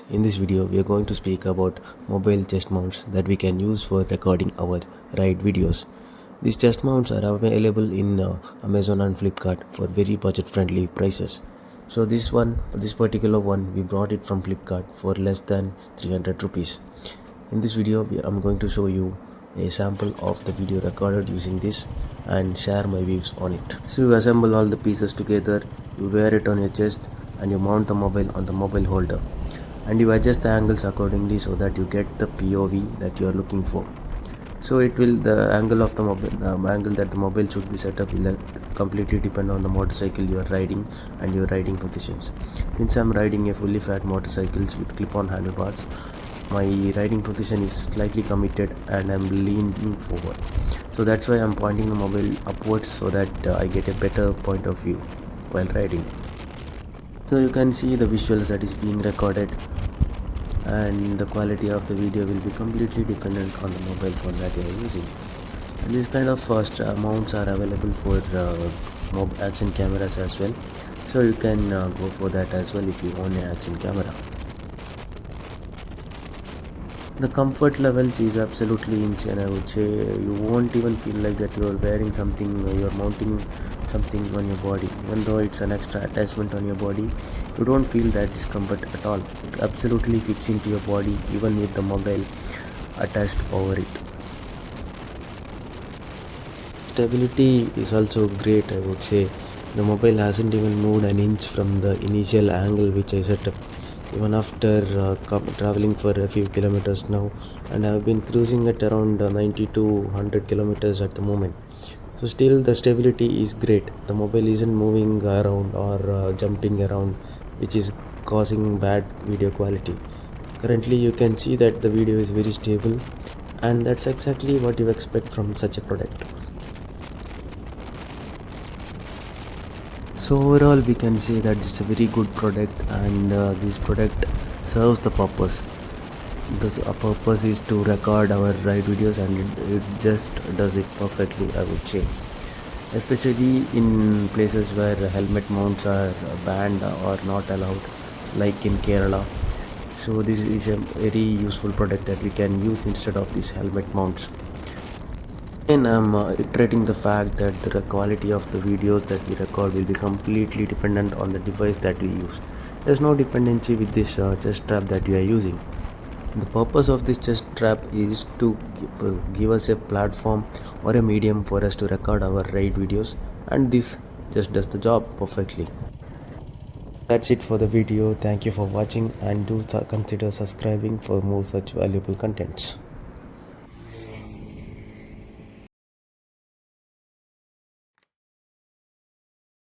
In this video we are going to speak about mobile chest mounts that we can use for recording our ride videos. These chest mounts are available in Amazon and Flipkart for very budget friendly prices. So this particular one, we brought it from Flipkart for less than 300 rupees. In this video I'm going to show you a sample of the video recorded using this and share my views on it. So you assemble all the pieces together, you wear it on your chest and you mount the mobile on the mobile holder, and you adjust the angles accordingly so that you get the POV that you are looking for. So the angle of the angle that the mobile should be set up will completely depend on the motorcycle you are riding and your riding positions. Since I am riding a fully fat motorcycles with clip-on handlebars, my riding position is slightly committed and I am leaning forward. So that's why I am pointing the mobile upwards so that I get a better point of view while riding. So you can see the visuals that is being recorded, and the quality of the video will be completely dependent on the mobile phone that you are using. And these kind of mounts are available for action cameras as well, so you can go for that as well if you own an action camera. The comfort levels is absolutely insane. I would say you won't even feel like that you are wearing something, you are mounting something on your body. Even though it's an extra attachment on your body, you don't feel that discomfort at all. It absolutely fits into your body even with the mobile attached over it. Stability is also great, I would say. The mobile hasn't even moved an inch from the initial angle which I set up, even after traveling for a few kilometers now, and I have been cruising at around 90 to 100 kilometers at the moment. So still the stability is great. The mobile isn't moving around or jumping around, which is causing bad video quality. Currently you can see that the video is very stable, and that's exactly what you expect from such a product. So overall we can say that it's a very good product, and this product serves the purpose. The purpose is to record our ride videos, and it just does it perfectly, I would say. Especially in places where helmet mounts are banned or not allowed, like in Kerala. So this is a very useful product that we can use instead of these helmet mounts. And I'm iterating the fact that the quality of the videos that we record will be completely dependent on the device that we use. There's no dependency with this chest strap that we are using. The purpose of this chest strap is to give us a platform or a medium for us to record our ride videos, and this just does the job perfectly. That's it for the video. Thank you for watching, and do consider subscribing for more such valuable contents.